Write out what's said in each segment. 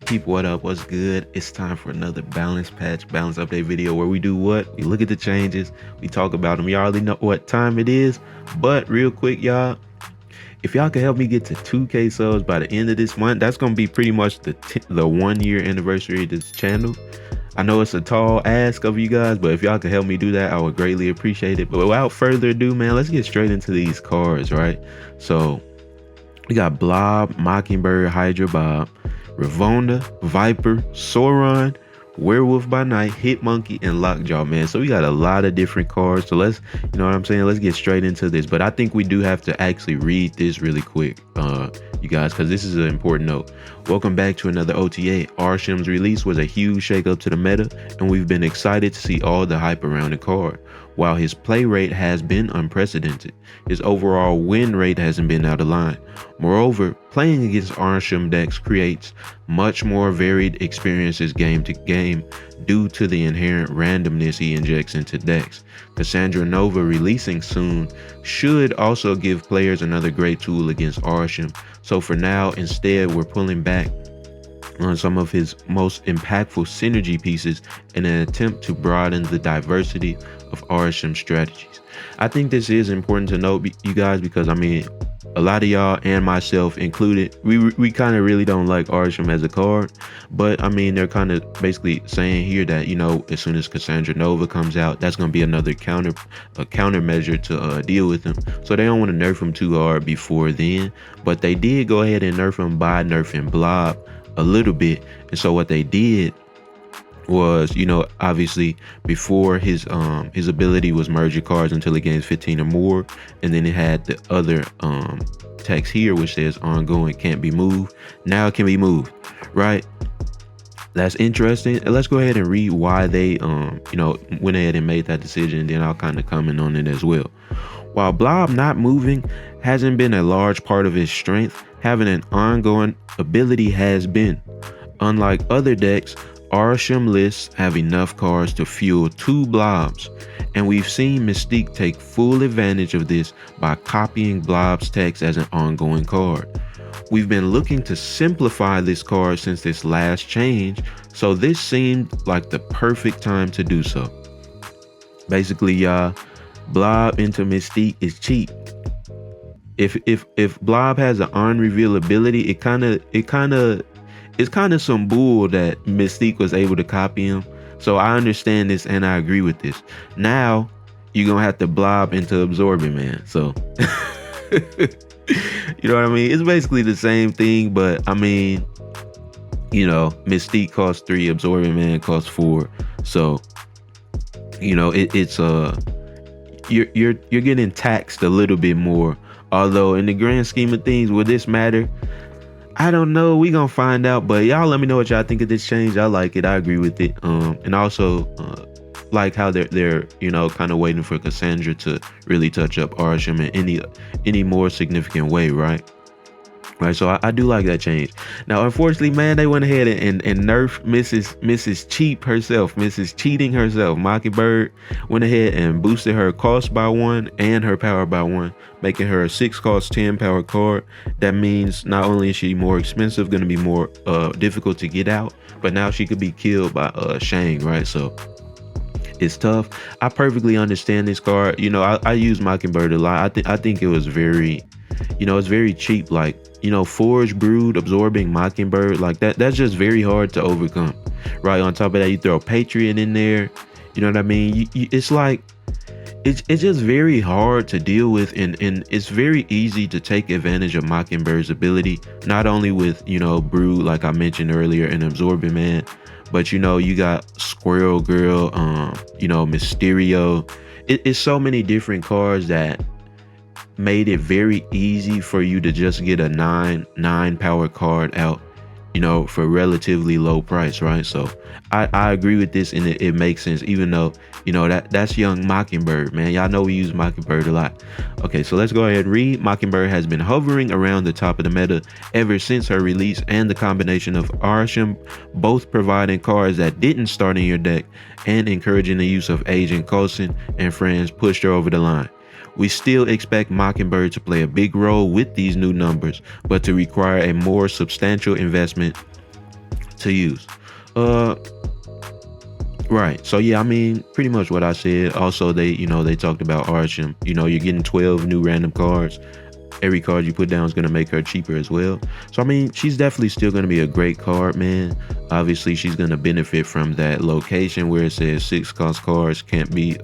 People, what up? What's good? It's time for another balance patch, balance update video where we do what? We look at the changes, we talk about them. Y'all already know what time it is. But real quick, y'all, if y'all can help me get to 2K subs by the end of this month, that's gonna be pretty much the 1 year anniversary of this channel. I know it's a tall ask of you guys, but if y'all can help me do that, I would greatly appreciate it. But without further ado, man, let's get straight into these cards, right? So we got Blob, Mockingbird, Hydra Bob, Ravonna, Viper, Sauron, Werewolf by Night, Hitmonkey, and Lockjaw, man. So we got a lot of different cards. So let's, you know what I'm saying? Let's get straight into this. But I think we do have to actually read this really quick, you guys, because this is an important note. Welcome back to another OTA. Arshem's release was a huge shakeup to the meta, and we've been excited to see all the hype around the card. While his play rate has been unprecedented, his overall win rate hasn't been out of line. Moreover, playing against Arshem decks creates much more varied experiences game to game due to the inherent randomness he injects into decks. Cassandra Nova releasing soon should also give players another great tool against Arshem. So for now, instead, we're pulling back on some of his most impactful synergy pieces in an attempt to broaden the diversity of Arshem strategies. I think this is important to note, you guys, because I mean, a lot of y'all and myself included, we kind of really don't like Arshem as a card, but I mean, they're kind of basically saying here that, you know, as soon as Cassandra Nova comes out, that's going to be another countermeasure to deal with him. So they don't want to nerf him too hard before then, but they did go ahead and nerf him by nerfing Blob a little bit. And so what they did was, you know, obviously before his ability was merge your cards until it gains 15 or more, and then it had the other text here which says ongoing can't be moved. Now it can be moved, right? That's interesting. And let's go ahead and read why they you know, went ahead and made that decision, and then I'll kind of comment on it as well. While Blob not moving hasn't been a large part of his strength, having an ongoing ability has been. Unlike other decks, Arshem lists have enough cards to fuel 2 Blobs, and we've seen Mystique take full advantage of this by copying Blob's text as an ongoing card. We've been looking to simplify this card since this last change, so this seemed like the perfect time to do so. Basically, y'all, Blob into Mystique is cheap. If Blob has an on-reveal ability, it's kind of some bull that Mystique was able to copy him. So I understand this and I agree with this. Now you're gonna have to Blob into Absorbing Man. So you know what I mean? It's basically the same thing, but I mean, you know, Mystique costs 3, Absorbing Man costs 4. So, you know, it's you're getting taxed a little bit more. Although in the grand scheme of things, will this matter? I don't know. We gonna find out. But y'all let me know what y'all think of this change. I like it. I agree with it. And also like how they're you know, kind of waiting for Cassandra to really touch up Arshem in any more significant way, right? Right, so I do like that change. Now, unfortunately, man, they went ahead and nerfed Mrs. Cheap herself, Mrs. Cheating herself. Mockingbird went ahead and boosted her cost by 1 and her power by 1, making her a 6 cost 10 power card. That means not only is she more expensive, going to be more difficult to get out, but now she could be killed by Shang, right? So it's tough. I perfectly understand this card. You know, I use Mockingbird a lot. I think it was very, you know, it's very cheap. Like, you know, Forge, Brood, Absorbing, Mockingbird, like that's just very hard to overcome, right? On top of that, you throw Patriot in there, you know what I mean? It's like, it's just very hard to deal with, and it's very easy to take advantage of Mockingbird's ability, not only with, you know, Brood, like I mentioned earlier, and Absorbing Man, but, you know, you got Squirrel Girl, you know, Mysterio. It's so many different cards that made it very easy for you to just get a 9 power card out, you know, for relatively low price, right? So I agree with this, and it makes sense, even though, you know, that's young Mockingbird, man. Y'all know we use Mockingbird a lot. Okay, so let's go ahead and read. Mockingbird has been hovering around the top of the meta ever since her release, and the combination of Arshem both providing cards that didn't start in your deck and encouraging the use of Agent Coulson and friends pushed her over the line. We still expect Mockingbird to play a big role with these new numbers, but to require a more substantial investment to use. Uh, right. So yeah, I mean, pretty much what I said. Also, they talked about Archim. You're getting 12 new random cards. Every card you put down is going to make her cheaper as well. So, I mean, she's definitely still going to be a great card, man. Obviously, she's going to benefit from that location where it says 6 cost cards can't be,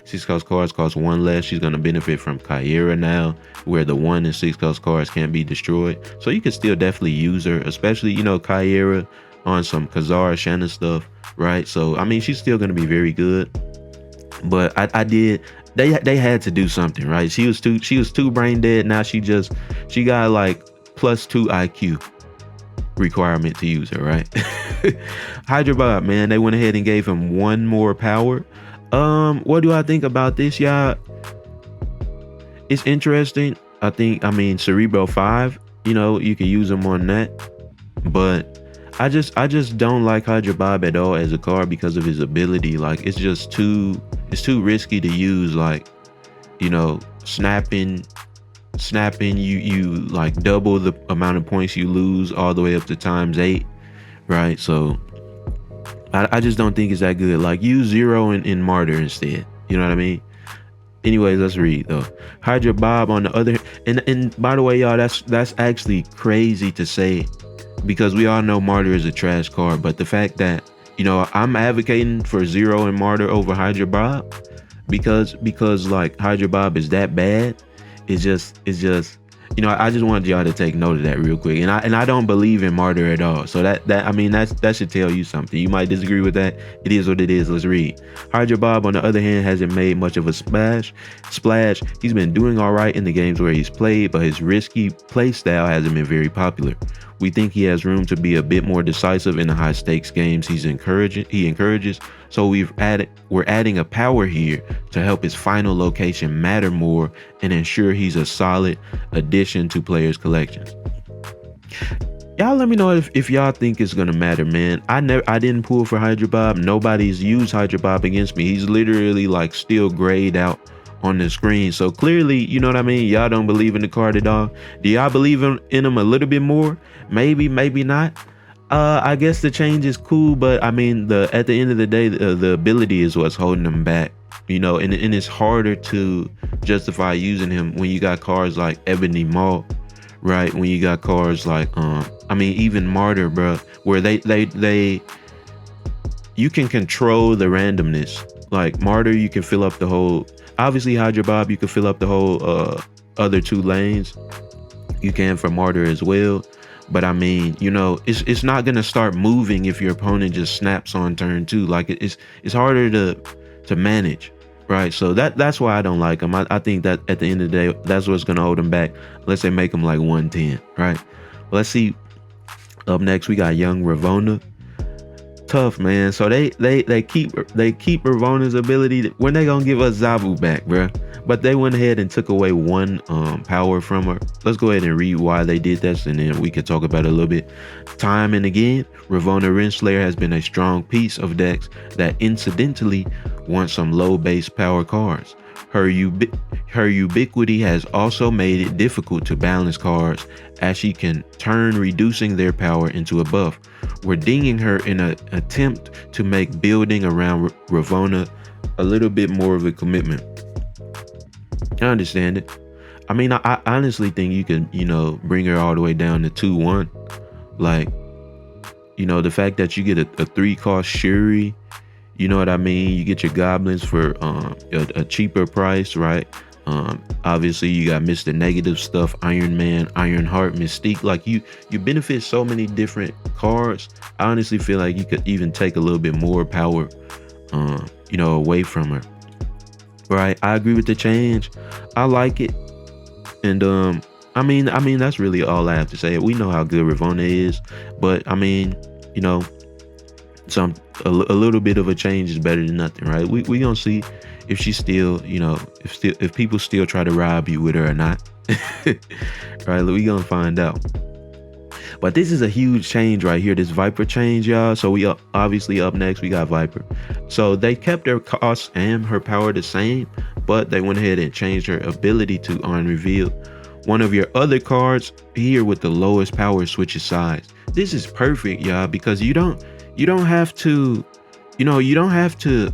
6 cost cards cost 1 less. She's going to benefit from Kyra now, where the 1 and 6 cost cards can't be destroyed. So you can still definitely use her, especially, Kyra on some Kazara Shanna stuff, right? So, I mean, she's still going to be very good. But they had to do something, right? She was too brain dead. Now she got like +2 IQ requirement to use her, right? Hydra Bob, man, they went ahead and gave him 1 more power. What do I think about this, y'all? It's interesting. I mean Cerebro 5, you can use him on that, but I just don't like Hydra Bob at all as a card because of his ability. Like, it's too risky to use. Like, snapping, you like double the amount of points you lose all the way up to ×8, right? So I just don't think it's that good. Like, use Zero in Martyr instead. You know what I mean? Anyways, let's read though. Hydra Bob on the other, and by the way, y'all, that's actually crazy to say, because we all know Martyr is a trash card, but the fact that I'm advocating for Zero and Martyr over Hydra Bob because like Hydra Bob is that bad. It's just I just wanted y'all to take note of that real quick. And I don't believe in Martyr at all. So that should tell you something. You might disagree with that. It is what it is. Let's read. Hydra Bob, on the other hand, hasn't made much of a splash. He's been doing all right in the games where he's played, but his risky play style hasn't been very popular. We think he has room to be a bit more decisive in the high stakes games he encourages. So we're adding a power here to help his final location matter more and ensure he's a solid addition to players' collections. Y'all let me know if y'all think it's gonna matter, man. I didn't pull for Hydra Bob. Nobody's used Hydra Bob against me. He's literally like still grayed out on the screen. So clearly, you know what I mean? Y'all don't believe in the card at all. Do y'all believe in him a little bit more? Maybe not. I guess the change is cool, but I mean, at the end of the day, the ability is what's holding him back, and it's harder to justify using him when you got cards like Ebony Maw, right? When you got cards like, even Martyr, bro, where you can control the randomness. Like Martyr, you can fill up the whole, obviously Hydra Bob, you can fill up the whole other 2 lanes. You can for Martyr as well. But I mean, it's not gonna start moving if your opponent just snaps on turn 2. Like it's harder to manage, right? So that's why I don't like him. I think that at the end of the day, that's what's gonna hold him back, unless they make him like 110, right? Let's see. Up next, we got Young Ravonna. Tough, man. So they keep Ravona's ability. When they gonna give us Zabu back, bruh? But they went ahead and took away 1 power from her. Let's go ahead and read why they did this, and then we can talk about it a little bit. Time and again, Ravonna Renslayer has been a strong piece of decks that incidentally want some low base power cards. Her ubiquity has also made it difficult to balance cards, as she can turn reducing their power into a buff. We're dinging her in an attempt to make building around Ravonna a little bit more of a commitment. I understand it. I mean, I honestly think you can, bring her all the way down to 2/1. Like, the fact that you get a 3-cost Shuri, you know what I mean? You get your goblins for a cheaper price, right? Obviously you got Mr. Negative stuff, Iron Man, Ironheart, Mystique. Like you benefit so many different cards. I honestly feel like you could even take a little bit more power, away from her. Right? I agree with the change. I like it. And I mean that's really all I have to say. We know how good Ravonna is, but I mean, a little bit of a change is better than nothing, right? We gonna see if she's still, if people still try to rob you with her or not. Right? We gonna find out. But this is a huge change right here, this Viper change, y'all. So we obviously up next, we got Viper. So they kept her cost and her power the same, but they went ahead and changed her ability to on reveal. One of your other cards here with the lowest power switches sides. this is perfect, y'all, because you don't have to, you don't have to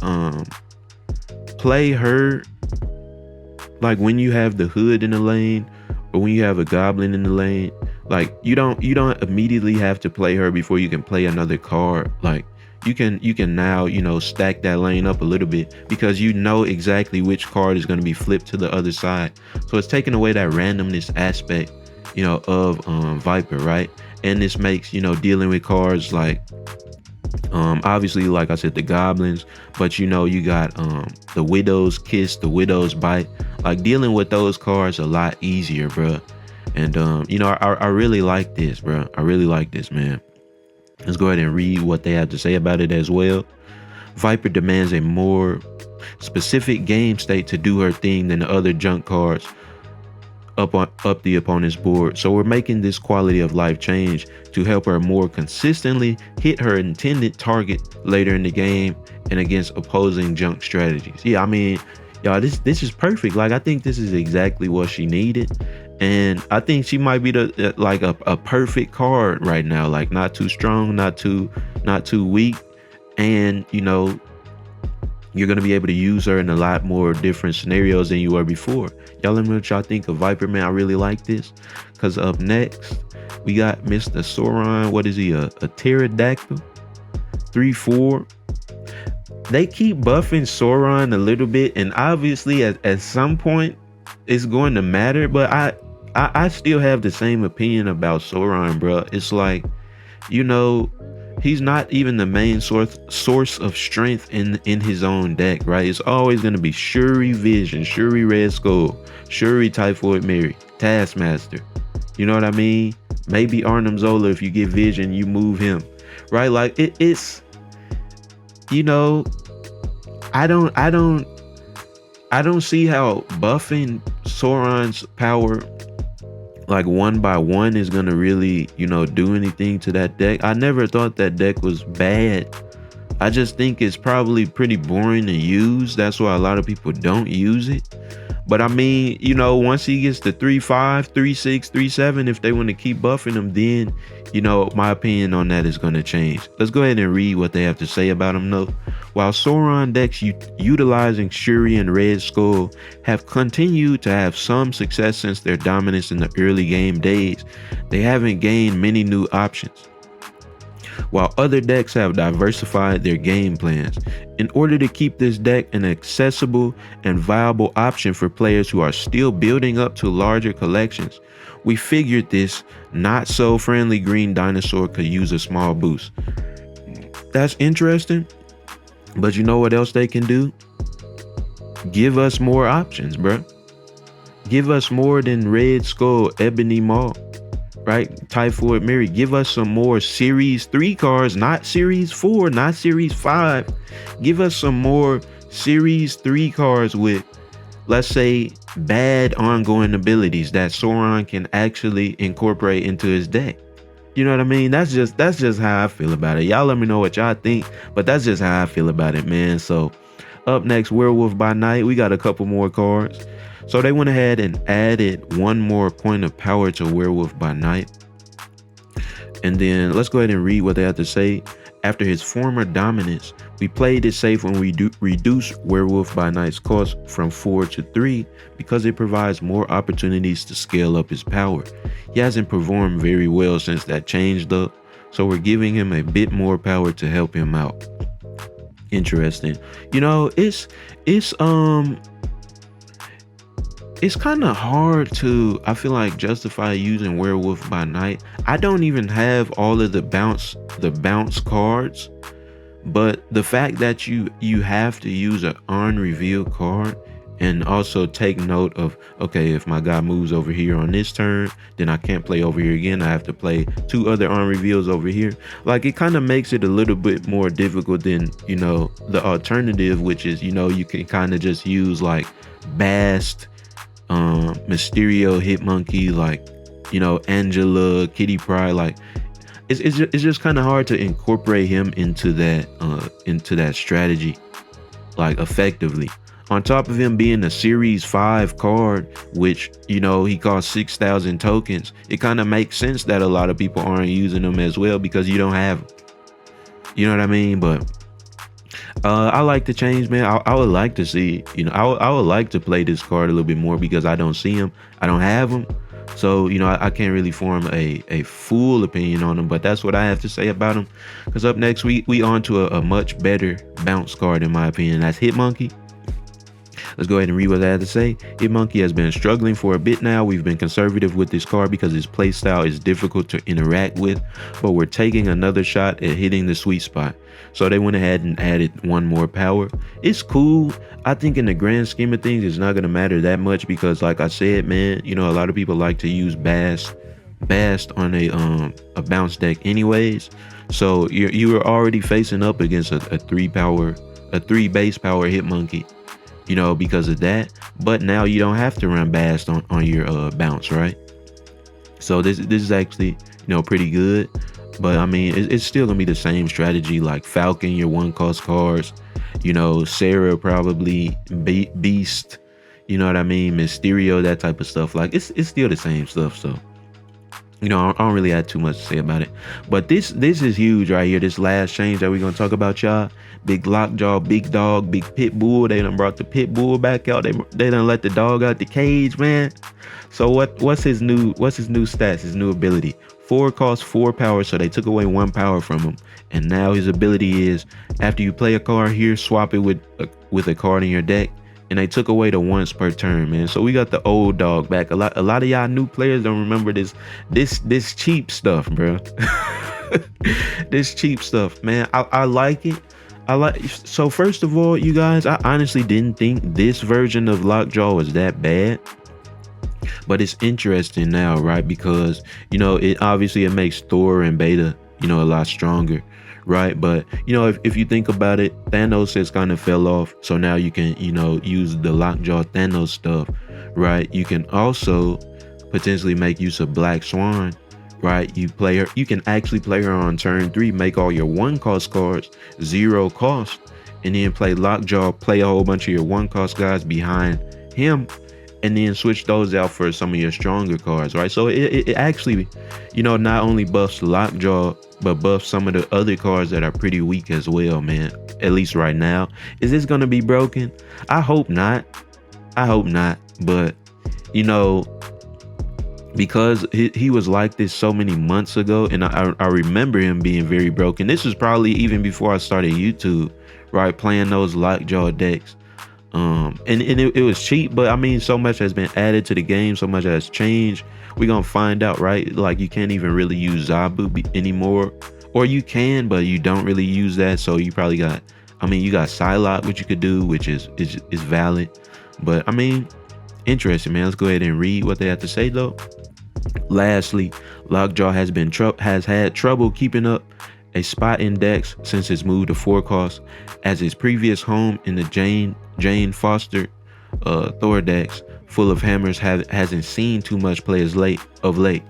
play her like when you have the hood in the lane or when you have a goblin in the lane. Like you don't immediately have to play her before you can play another card. Like you can now, stack that lane up a little bit because you know exactly which card is going to be flipped to the other side. So it's taking away that randomness aspect, of Viper, right? And this makes, dealing with cards like obviously, like I said, the goblins, but you got the widow's kiss, the widow's bite. Like dealing with those cards a lot easier, bro. And I really like this, bro. I really like this, man. Let's go ahead and read what they have to say about it as well. Viper demands a more specific game state to do her thing than the other junk cards up the opponent's board. So we're making this quality of life change to help her more consistently hit her intended target later in the game and against opposing junk strategies. Yeah, I mean, y'all, this is perfect. Like I think this is exactly what she needed. And I think she might be the like a perfect card right now. Like not too strong, not too weak. And you're going to be able to use her in a lot more different scenarios than you were before. Y'all let me know what y'all think of Viper, man. I really like this. Because up next, we got Mr. Sauron. What is he? A pterodactyl? 3/4. They keep buffing Sauron a little bit. And obviously, at some point, it's going to matter. But I still have the same opinion about Sauron, bro. It's like, he's not even the main source of strength in his own deck, right? It's always going to be Shuri Vision, Shuri Red Skull, Shuri Typhoid Mary, Taskmaster. You know what I mean? Maybe Arnim Zola, if you get Vision, you move him, right? Like it's, I don't see how buffing Sauron's power like one by one is gonna really, do anything to that deck. I never thought that deck was bad. I just think it's probably pretty boring to use. That's why a lot of people don't use it. But I mean, once he gets to 3/5, 3/6, 3/7, if they want to keep buffing him, then, my opinion on that is going to change. Let's go ahead and read what they have to say about him, though. While Sauron decks utilizing Shuri and Red Skull have continued to have some success since their dominance in the early game days, they haven't gained many new options. While other decks have diversified their game plans, in order to keep this deck an accessible and viable option for players who are still building up to larger collections, we figured this not so friendly green dinosaur could use a small boost. That's interesting, but you know what else they can do? Give us more options, bro. Give us more than Red Skull, Ebony Maw, right? Typhoid Mary. Give us some more Series 3 cards, not Series 4, not Series 5. Give us some more Series 3 cards with, let's say, bad ongoing abilities that Sauron can actually incorporate into his deck. You know what I mean? That's just how I feel about it. Y'all let me know what y'all think, but that's just how I feel about it, man. So up next, Werewolf by Night. We got a couple more cards. So they went ahead and added one more point of power to Werewolf by Night. And then let's go ahead and read what they have to say. After his former dominance, we played it safe when we reduced Werewolf by Night's cost from 4 to 3 because it provides more opportunities to scale up his power. He hasn't performed very well since that changed up, so we're giving him a bit more power to help him out. Interesting. It's kind of hard to, I feel like, justify using Werewolf by Night. I don't even have all of the bounce cards, but the fact that you have to use an unreveal card and also take note of, okay, if my guy moves over here on this turn, then I can't play over here again. I have to play 2 other unreveals over here. Like, it kind of makes it a little bit more difficult than, the alternative, which is, you can kind of just use like Bast, Mysterio, Hitmonkey, like, Angela, Kitty Pryde. Like, it's just kind of hard to incorporate him into that strategy, like, effectively. On top of him being a Series 5 card, which, you know, he costs 6,000 tokens, it kind of makes sense that a lot of people aren't using them as well because you don't have, you know what I mean? But I like the change, man. I would like to see, you know, I would like to play this card a little bit more because I don't see him. I don't have him. So, you know, I can't really form a full opinion on him, but that's what I have to say about him. Because up next, we on to a much better bounce card, in my opinion. That's Hitmonkey. Let's go ahead and read what I had to say. Hitmonkey has been struggling for a bit now. We've been conservative with this card because his playstyle is difficult to interact with, but we're taking another shot at hitting the sweet spot. So they went ahead and added one more power. It's cool. I think in the grand scheme of things, it's not going to matter that much because, like I said, man, you know, a lot of people like to use Bast on a bounce deck anyways. So you are already facing up against a 3 base power Hitmonkey, you know, because of that. But now you don't have to run Bast on your bounce, right? So this is actually, you know, pretty good. But I mean, it's still gonna be the same strategy, like Falcon, your 1-cost cards, you know, Sarah probably, Beast, you know what I mean, Mysterio, that type of stuff. Like it's still the same stuff. So, you know, I don't really have too much to say about it. But this is huge right here. This last change that we're gonna talk about, y'all. Big Lockjaw, Big Dawg, Big Pitbull. They done brought the Pitbull back out. They done let the dog out the cage, man. So what's his new stats? His new ability. 4 costs 4 power, so they took away 1 power from him. And now his ability is, after you play a card here, swap it with a card in your deck. And they took away the once per turn, man. So we got the old dog back. A lot of y'all new players don't remember this cheap stuff, bro. This cheap stuff, man. I like it. So first of all, you guys, I honestly didn't think this version of Lockjaw was that bad. But it's interesting now, right? Because, you know, it makes Thor and Beta, you know, a lot stronger, right? But, you know, if you think about it, Thanos has kind of fell off. So now you can, you know, use the Lockjaw Thanos stuff, right? You can also potentially make use of Black Swan, right? You can actually play her on turn 3, make all your 1-cost cards 0 cost, and then play Lockjaw, play a whole bunch of your 1-cost guys behind him, and then switch those out for some of your stronger cards, right? So it actually, you know, not only buffs Lockjaw, but buffs some of the other cards that are pretty weak as well, man. At least right now. Is this gonna be broken? I hope not. But, you know, because he was like this so many months ago, and I remember him being very broken. This was probably even before I started YouTube, right? Playing those Lockjaw decks. And it was cheap, but I mean, so much has been added to the game, so much has changed. We're gonna find out, right? Like, you can't even really use Zabu anymore, or you can, but you don't really use that. So you probably got, I mean, you got Psylocke, which you could do, which is valid. But I mean, interesting, man. Let's go ahead and read what they have to say though. Lastly, Lockjaw has had trouble keeping up a spot in decks since its move to 4 costs, as its previous home in the Jane Foster Thor decks full of hammers hasn't seen too much play of late.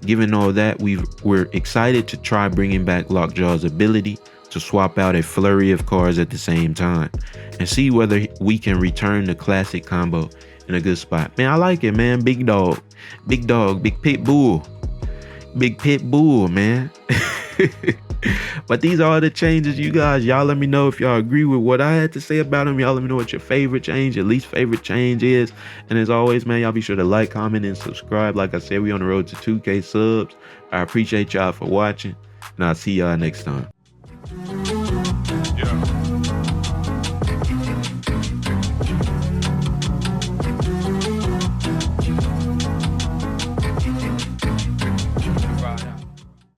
Given all that, we're excited to try bringing back Lockjaw's ability to swap out a flurry of cards at the same time and see whether we can return the classic combo in a good spot. Man, I like it, man. Big Dawg, Big Pitbull, man. But these are the changes, you guys. Y'all let me know if y'all agree with what I had to say about them. Y'all let me know what your favorite change, your least favorite change is. And as always, man, y'all be sure to like, comment, and subscribe. Like I said, we on the road to 2K subs. I appreciate y'all for watching, and I'll see y'all next time. Yeah.